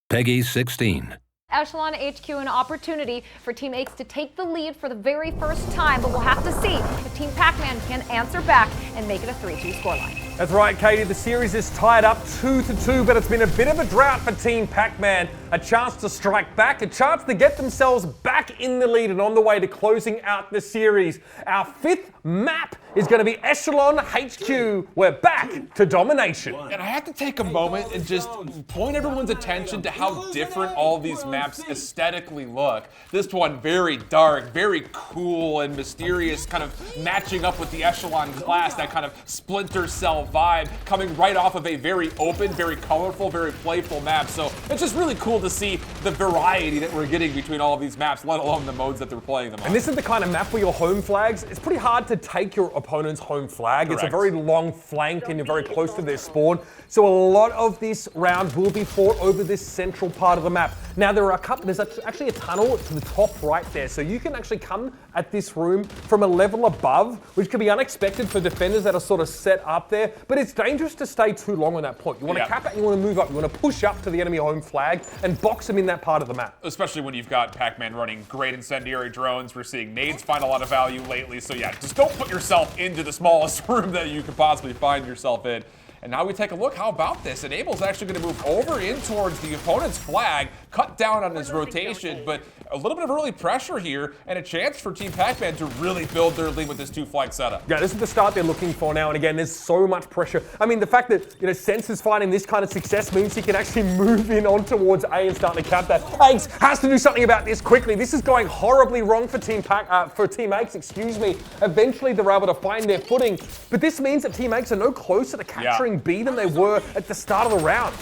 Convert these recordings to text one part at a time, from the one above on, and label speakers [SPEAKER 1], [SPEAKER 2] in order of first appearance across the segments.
[SPEAKER 1] Peggy 16.
[SPEAKER 2] Echelon HQ an opportunity for Team X to take the lead for the very first time, but we'll have to see if Team Pacman can answer back and make it a 3-2 scoreline.
[SPEAKER 3] That's right, Katie. The series is tied up 2-2, but it's been a bit of a drought for Team Pacman. A chance to strike back, a chance to get themselves back in the lead and on the way to closing out the series. Our fifth map is going to be Echelon HQ. We're back to Domination.
[SPEAKER 4] And I have to take a moment and just point everyone's attention to how different all these maps aesthetically look. This one very dark, very cool and mysterious, kind of matching up with the Echelon class, that kind of Splinter Cell vibe, coming right off of a very open, very colorful, very playful map. So it's just really cool to see the variety that we're getting between all of these maps, let alone the modes that they're playing them on.
[SPEAKER 3] And this is the kind of map where your home flags, it's pretty hard to take your opponent's home flag.
[SPEAKER 4] Correct.
[SPEAKER 3] It's a very long flank and you're very close to their spawn. So a lot of this round will be fought over this central part of the map. Now there are a couple, there's actually a tunnel to the top right there. So you can actually come at this room from a level above, which can be unexpected for defenders that are sort of set up there. But it's dangerous to stay too long on that point. You want to cap it and you want to move up. You want to push up to the enemy home flag and box them in that part of the map.
[SPEAKER 4] Especially when you've got Pacman running great incendiary drones. We're seeing nades find a lot of value lately. So yeah, just don't put yourself into the smallest room that you could possibly find yourself in. And now we take a look. How about this? Enable's actually going to move over in towards the opponent's flag, cut down on his rotation, but a little bit of early pressure here and a chance for Team Pacman to really build their lead with this two-flag setup.
[SPEAKER 3] Yeah, this is the start they're looking for now. And again, there's so much pressure. I mean, the fact that, Censor's finding this kind of success means he can actually move in on towards A and start to cap that. Aches has to do something about this quickly. This is going horribly wrong for Team Aches, excuse me. Eventually, they're able to find their footing. But this means that Team Aches are no closer to capturing B than they were at the start of the round.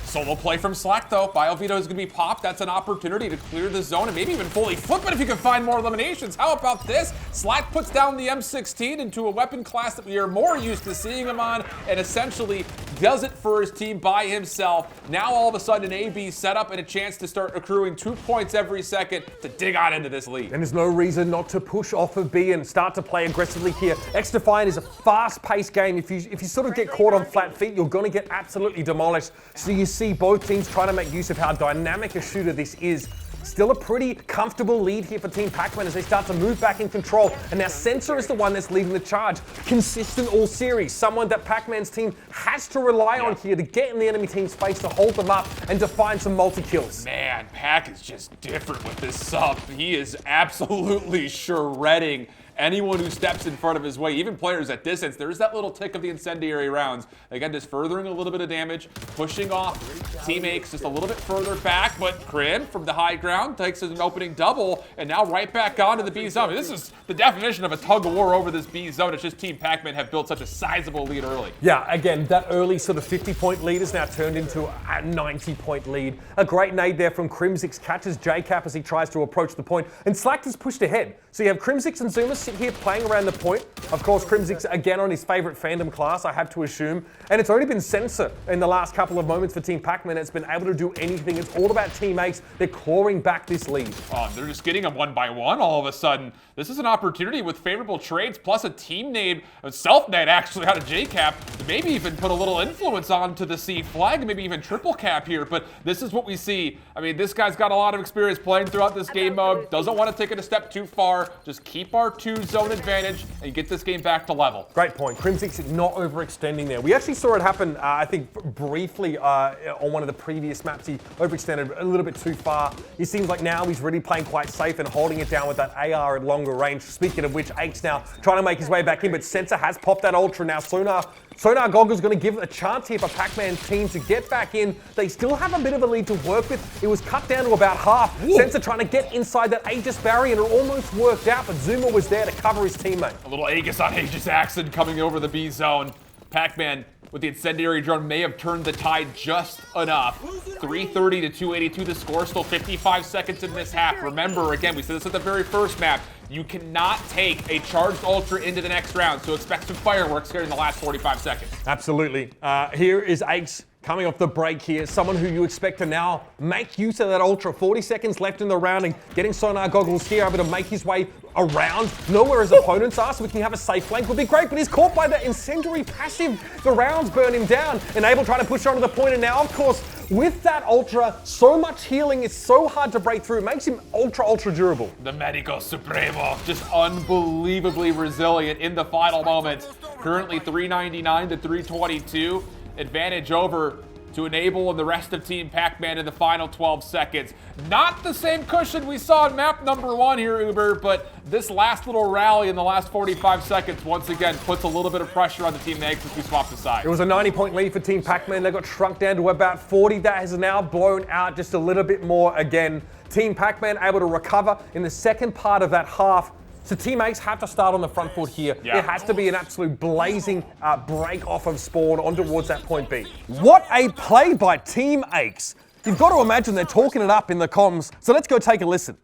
[SPEAKER 4] Solo play from Slack though. BioVito is going to be popped. That's an opportunity to clear the zone and maybe even fully flip it if you can find more eliminations. How about this? Slack puts down the M16 into a weapon class that we are more used to seeing him on and essentially does it for his team by himself. Now all of a sudden an AB setup and a chance to start accruing 2 points every second to dig on into this lead.
[SPEAKER 3] And there's no reason not to push off of B and start to play aggressively here. XDefiant is a fast-paced game. If you sort of get caught on flat feet, you're going to get absolutely demolished. So you see both teams trying to make use of how dynamic a shooter this is. Still a pretty comfortable lead here for Team Pacman as they start to move back in control. And now Censor is the one that's leading the charge. Consistent all series. Someone that Pacman's team has to rely on here to get in the enemy team's face, to hold them up and to find some multi-kills.
[SPEAKER 4] Man, Pac is just different with this sub. He is absolutely shredding anyone who steps in front of his way, even players at distance. There's that little tick of the incendiary rounds. Again, just furthering a little bit of damage, pushing off Team Aches just a little bit further back, but Crim from the high ground takes an opening double, and now right back onto the B zone. This is the definition of a tug of war over this B zone. It's just Team Pacman have built such a sizable lead early.
[SPEAKER 3] Yeah, again, that early sort of 50-point lead is now turned into a 90-point lead. A great nade there from Crimsix, catches JKap as he tries to approach the point, and Slack is pushed ahead. So you have Crimsix and ZooMaa sit here playing around the point. Of course, Crimsix again on his favorite fandom class, I have to assume. And it's only been Censor in the last couple of moments for Team Pacman that's been able to do anything. It's all about Team Aches. They're clawing back this lead.
[SPEAKER 4] Oh, they're just getting them one by one all of a sudden. This is an opportunity with favorable trades, plus a team nade, a self-nade actually out of JKap, to maybe even put a little influence onto the C flag, maybe even triple cap here. But this is what we see. I mean, this guy's got a lot of experience playing throughout this game mode. Doesn't want to take it a step too far. Just keep our 2-zone advantage and get this game back to level.
[SPEAKER 3] Great point. Crimsix not overextending there. We actually saw it happen, I think, briefly on one of the previous maps. He overextended a little bit too far. It seems like now he's really playing quite safe and holding it down with that AR at longer range. Speaking of which, Aches now trying to make his way back in, but Censor has popped that Ultra. Now Sonar Goggle's going to give a chance here for Pacman's team to get back in. They still have a bit of a lead to work with. It was cut down to about half. Ooh. Censor trying to get inside that Aegis barrier, and it almost worked out, but ZooMaa was there to cover his teammate.
[SPEAKER 4] A little Aegis on Aegis Axon coming over the B zone. Pacman with the incendiary drone may have turned the tide just enough. 330 to 282 the score, still 55 seconds in this half. Remember, again, we said this at the very first map, you cannot take a charged Ultra into the next round, so expect some fireworks here in the last 45 seconds.
[SPEAKER 3] Absolutely. Here is Aches coming off the break here. Someone who you expect to now make use of that Ultra. 40 seconds left in the round and getting Sonar Goggles here, able to make his way around, know where his opponents are, so we can have a safe flank would be great, but he's caught by that incendiary passive. The rounds burn him down. Enable trying to push onto the point, and now, of course, with that Ultra, so much healing, it's so hard to break through. It makes him ultra durable.
[SPEAKER 4] The Medico Supremo, just unbelievably resilient in the final moments. Currently 399 to 322. Advantage over to Enable and the rest of Team Pacman in the final 12 seconds. Not the same cushion we saw in map number 1 here, Uber, but this last little rally in the last 45 seconds once again puts a little bit of pressure on the Team Eggs as we swap the side.
[SPEAKER 3] It was a 90-point lead for Team Pacman. They got shrunk down to about 40. That has now blown out just a little bit more again. Team Pacman able to recover in the second part of that half. So Team Ace have to start on the front foot here.
[SPEAKER 4] Yeah.
[SPEAKER 3] It has to be an absolute blazing break off of spawn on towards that point B. What a play by Team Ace. You've got to imagine they're talking it up in the comms. So let's go take a listen.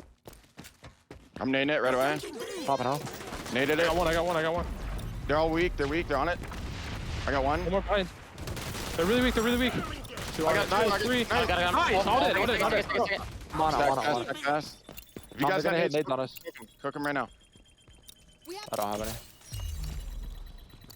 [SPEAKER 1] I'm nading it right away.
[SPEAKER 5] Popping off.
[SPEAKER 1] Naded it.
[SPEAKER 5] I got one.
[SPEAKER 1] They're all weak. They're on it. I got one.
[SPEAKER 5] One more plane. They're really weak. Two,
[SPEAKER 1] I got nine.
[SPEAKER 5] three.
[SPEAKER 1] I got
[SPEAKER 5] Nice. Hold it. I'm on it.
[SPEAKER 1] Fast. If you
[SPEAKER 5] Mom,
[SPEAKER 1] guys
[SPEAKER 5] they're
[SPEAKER 1] got
[SPEAKER 5] gonna hit
[SPEAKER 1] nades,
[SPEAKER 5] nades on us.
[SPEAKER 1] cook them right now.
[SPEAKER 5] I don't have any.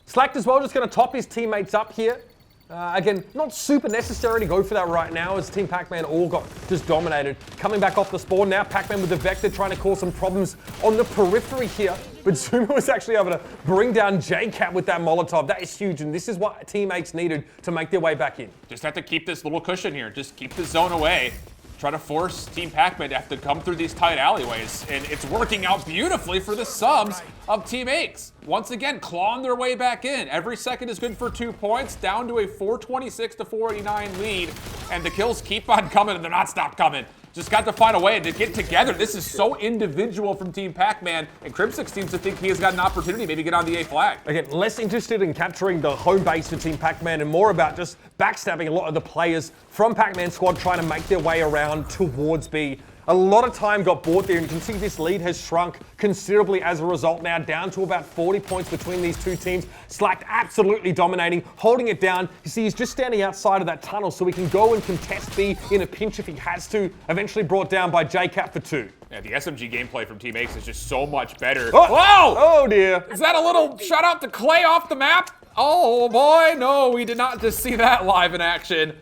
[SPEAKER 3] Slacked as well, just going to top his teammates up here. Again, not super necessary to go for that right now as Team Pacman all got just dominated. Coming back off the spawn now, Pacman with the Vector trying to cause some problems on the periphery here. But ZooMaa was actually able to bring down JKap with that Molotov. That is huge, and this is what teammates needed to make their way back in.
[SPEAKER 4] Just have to keep this little cushion here. Just keep the zone away. Try to force Team Pacman to have to come through these tight alleyways. And it's working out beautifully for the subs of Team Aches. Once again, clawing their way back in. Every second is good for 2 points, down to a 426 to 489 lead. And the kills keep on coming, and they're not stopped coming. Just got to find a way to get together. This is so individual from Team Pacman, and Crimsix seems to think he has got an opportunity, maybe get on the A flag.
[SPEAKER 3] Again, less interested in capturing the home base for Team Pacman and more about just backstabbing a lot of the players from Pacman squad trying to make their way around towards B. A lot of time got bought there, and you can see this lead has shrunk considerably as a result now, down to about 40 points between these two teams. Slacked absolutely dominating, holding it down. You see he's just standing outside of that tunnel so he can go and contest B in a pinch if he has to. Eventually brought down by JKap for 2.
[SPEAKER 4] Yeah, the SMG gameplay from Team Ace is just so much better.
[SPEAKER 3] Oh!
[SPEAKER 4] Whoa!
[SPEAKER 3] Oh dear.
[SPEAKER 4] Is that a little shout out to Clay off the map? Oh boy, no, we did not just see that live in action.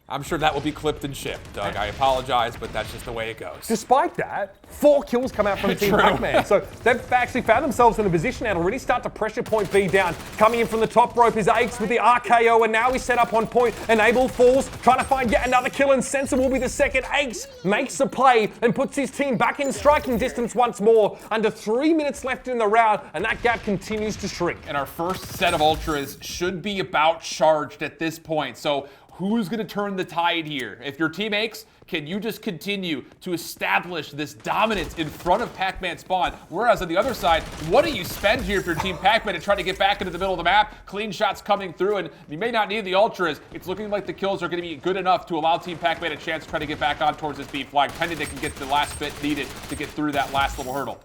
[SPEAKER 4] I'm sure that will be clipped and shipped, Doug. I apologize, but that's just the way it goes.
[SPEAKER 3] Despite that, 4 kills come out from Team
[SPEAKER 4] True.
[SPEAKER 3] Pacman. So they've actually found themselves in a position now to really start to pressure point B down. Coming in from the top rope is Aches with the RKO, and now he's set up on point. Enable falls, trying to find yet another kill, and Censor will be the second. Aches makes the play and puts his team back in striking distance once more. Under 3 minutes left in the round, and that gap continues to shrink.
[SPEAKER 4] And our first set of ultras should be about charged at this point. So who's going to turn the tide here? If your Team Aches, can you just continue to establish this dominance in front of Pacman spawn? Whereas on the other side, what do you spend here if you're Team Pacman to try to get back into the middle of the map? Clean shots coming through, and you may not need the ultras. It's looking like the kills are going to be good enough to allow Team Pacman a chance to try to get back on towards this B flag, pending they can get the last bit needed to get through that last little hurdle.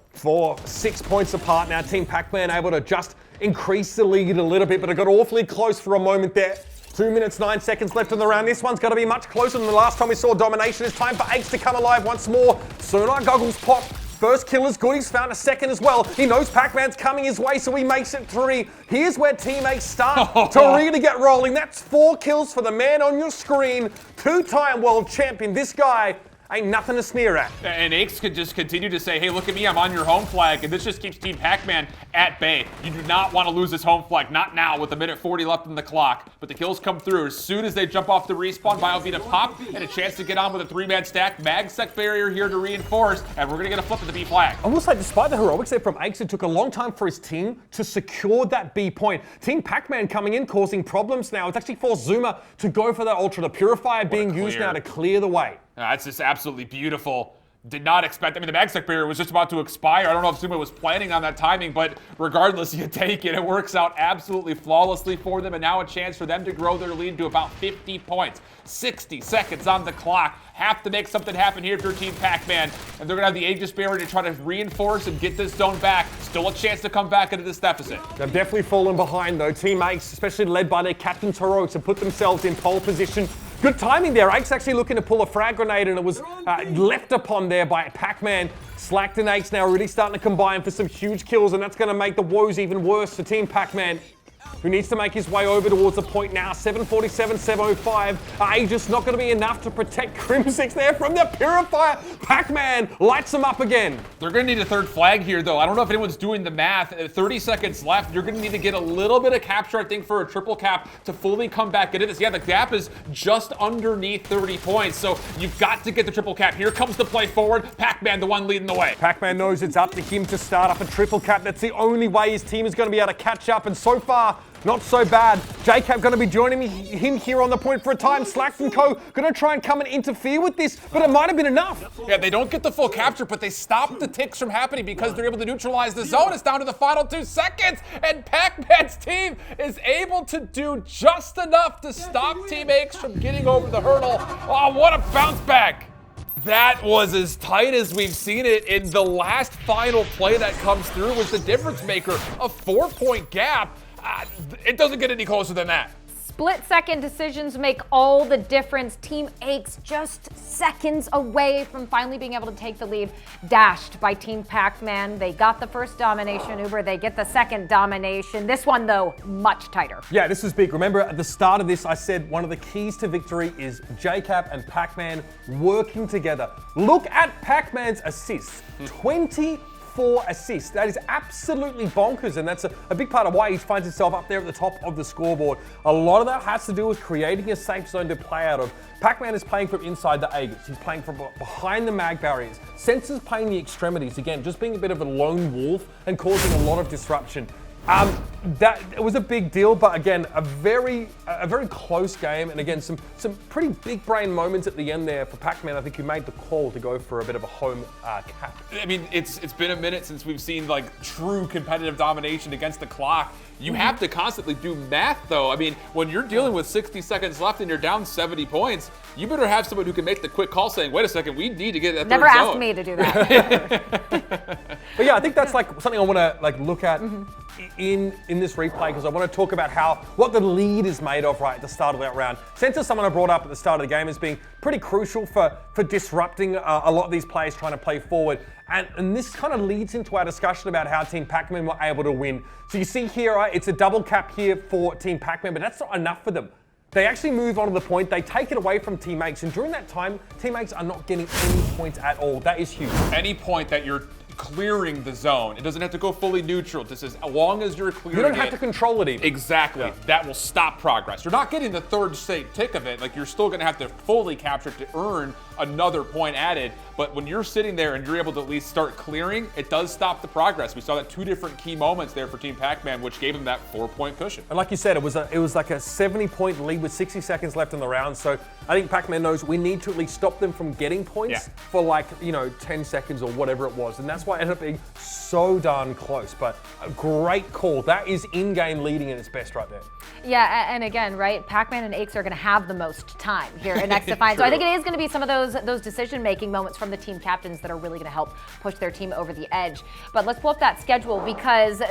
[SPEAKER 3] 6 points apart now. Team Pacman able to just increase the lead a little bit, but it got awfully close for a moment there. 2 minutes, 9 seconds left in the round. This one's got to be much closer than the last time we saw Domination. It's time for Aches to come alive once more. Sonar goggles pop. First kill is good. He's found a second as well. He knows Pacman's coming his way, so he makes it 3. Here's where teammates start to really get rolling. That's 4 kills for the man on your screen. 2-time world champion. This guy ain't nothing to sneer at.
[SPEAKER 4] And Aches could just continue to say, hey, look at me, I'm on your home flag, and this just keeps Team Pacman at bay. You do not want to lose this home flag, not now with 1:40 left in the clock. But the kills come through as soon as they jump off the respawn. Biovita pop, and a chance to get on with a 3-man stack. Magsec barrier here to reinforce, and we're going to get a flip at the B flag.
[SPEAKER 3] I will say, despite the heroics there from Aches, it took a long time for his team to secure that B point. Team Pacman coming in, causing problems now. It's actually forced ZooMaa to go for that Ultra. The Purifier being used now to clear the way.
[SPEAKER 4] That's just absolutely beautiful. Did not expect, I mean, the Magsec barrier was just about to expire. I don't know if ZooMaa was planning on that timing, but regardless, you take it. It works out absolutely flawlessly for them, and now a chance for them to grow their lead to about 50 points. 60 seconds on the clock. Have to make something happen here for Team Pacman, and they're going to have the Aegis barrier to try to reinforce and get this zone back. Still a chance to come back into this deficit.
[SPEAKER 3] They've definitely fallen behind, though. Team Aches, especially led by their captain's heroics, have put themselves in pole position. Good timing there. Aches actually looking to pull a frag grenade, and it was left upon there by Pacman. Slacked and Aches now really starting to combine for some huge kills, and that's going to make the woes even worse for Team Pacman. who needs to make his way over towards the point now. 747, 705. Aegis not going to be enough to protect Crimsix there from the Purifier. Pacman lights him up again.
[SPEAKER 4] They're going to need a third flag here, though. I don't know if anyone's doing the math. 30 seconds left. You're going to need to get a little bit of capture, I think, for a triple cap to fully come back into this. Yeah, the gap is just underneath 30 points, so you've got to get the triple cap. Here comes the play forward. Pacman, the one leading the way.
[SPEAKER 3] Pacman knows it's up to him to start up a triple cap. That's the only way his team is going to be able to catch up, and so far, not so bad. JKap going to be joining him here on the point for a time. Slacks and Co. going to try and come and interfere with this, but it might have been enough.
[SPEAKER 4] Yeah, they don't get the full capture, but they stop the ticks from happening because they're able to neutralize the zone. It's down to the final 2 seconds, and Pacman's team is able to do just enough to stop Team X from getting over the hurdle. Oh, what a bounce back. That was as tight as we've seen it. In the last final play that comes through was the difference maker. A 4-point gap. It doesn't get any closer than that.
[SPEAKER 2] Split-second decisions make all the difference. Team Aches just seconds away from finally being able to take the lead. Dashed by Team Pacman. They got the first domination, Uber. They get the second domination. This one, though, much tighter.
[SPEAKER 3] Yeah, this is big. Remember, at the start of this, I said one of the keys to victory is JKap and Pacman working together. Look at Pacman's assists. 24 assists. That is absolutely bonkers, and that's a big part of why he finds himself up there at the top of the scoreboard. A lot of that has to do with creating a safe zone to play out of. Pacman is playing from inside the Aegis. He's playing from behind the mag barriers. Censor's playing the extremities. Again, just being a bit of a lone wolf and causing a lot of disruption. It was a big deal, but again, a very close game, and again, some pretty big brain moments at the end there for Pacman. I think he made the call to go for a bit of a home cap.
[SPEAKER 4] I mean, it's been a minute since we've seen like true competitive domination against the clock. You have to constantly do math, though. I mean, when you're dealing with 60 seconds left and you're down 70 points, you better have someone who can make the quick call saying, wait a second, we need to get that
[SPEAKER 2] Never
[SPEAKER 4] third
[SPEAKER 2] asked
[SPEAKER 4] zone.
[SPEAKER 2] me to do that.
[SPEAKER 3] But yeah, I think that's like something I want to look at in this replay, because I want to talk about what the lead is made of right at the start of that round. Censor, someone I brought up at the start of the game, as being pretty crucial for disrupting a lot of these players trying to play forward. And this kind of leads into our discussion about how Team Pacman were able to win. So you see here, right, it's a double cap here for Team Pacman, but that's not enough for them. They actually move on to the point, they take it away from teammates, and during that time, teammates are not getting any points at all. That is huge.
[SPEAKER 4] Any point that you're clearing the zone, it doesn't have to go fully neutral. Just as long as you're clearing it.
[SPEAKER 3] You don't have to control it even.
[SPEAKER 4] Exactly.
[SPEAKER 3] Yeah.
[SPEAKER 4] That will stop progress. You're not getting the third straight tick of it. Like, you're still going to have to fully capture it to earn another point added. But when you're sitting there and you're able to at least start clearing, it does stop the progress. We saw that 2 different key moments there for Team Pacman, which gave them that 4-point cushion.
[SPEAKER 3] And like you said, it was like a 70-point lead with 60 seconds left in the round. So I think Pacman knows we need to at least stop them from getting points for 10 seconds or whatever it was. And that's why it ended up being so darn close. But a great call. That is in-game leading at its best right there.
[SPEAKER 2] Yeah, and again, right, Pacman and Aches are going to have the most time here in XDefiant. So I think it is going to be some of those decision-making moments from the team captains that are really going to help push their team over the edge. But let's pull up that schedule, because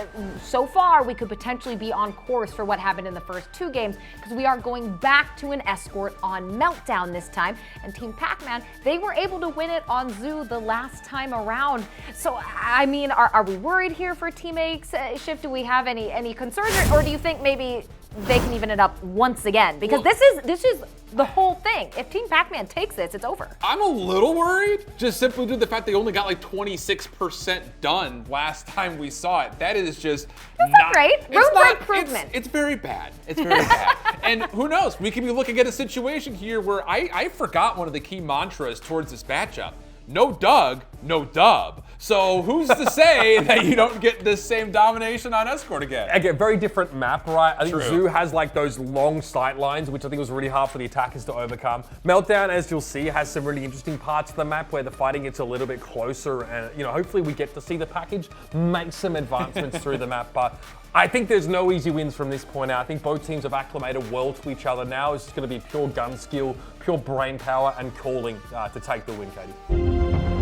[SPEAKER 2] so far we could potentially be on course for what happened in the first 2 games, because we are going back to an escort on Meltdown this time. And Team Pacman, they were able to win it on Zoo the last time around. So, I mean, are we worried here for Team Aches shift? Do we have any concerns, or do you think maybe they can even it up once again? Because this is the whole thing. If Team Pacman takes this, it's over.
[SPEAKER 4] I'm a little worried, just simply due to the fact they only got like 26% done last time we saw it. That is just
[SPEAKER 2] not great. Room for improvement.
[SPEAKER 4] It's very bad. It's very bad. And who knows? We could be looking at a situation here where I forgot one of the key mantras towards this matchup. No Doug, no dub. So who's to say that you don't get this same domination on Escort again?
[SPEAKER 3] Again, very different map, right? I think
[SPEAKER 4] True.
[SPEAKER 3] Zoo has like those long sight lines, which I think was really hard for the attackers to overcome. Meltdown, as you'll see, has some really interesting parts of the map where the fighting gets a little bit closer, and hopefully we get to see the package make some advancements through the map. But I think there's no easy wins from this point out. I think both teams have acclimated well to each other. Now it's just going to be pure gun skill, pure brain power, and calling to take the win, Katie.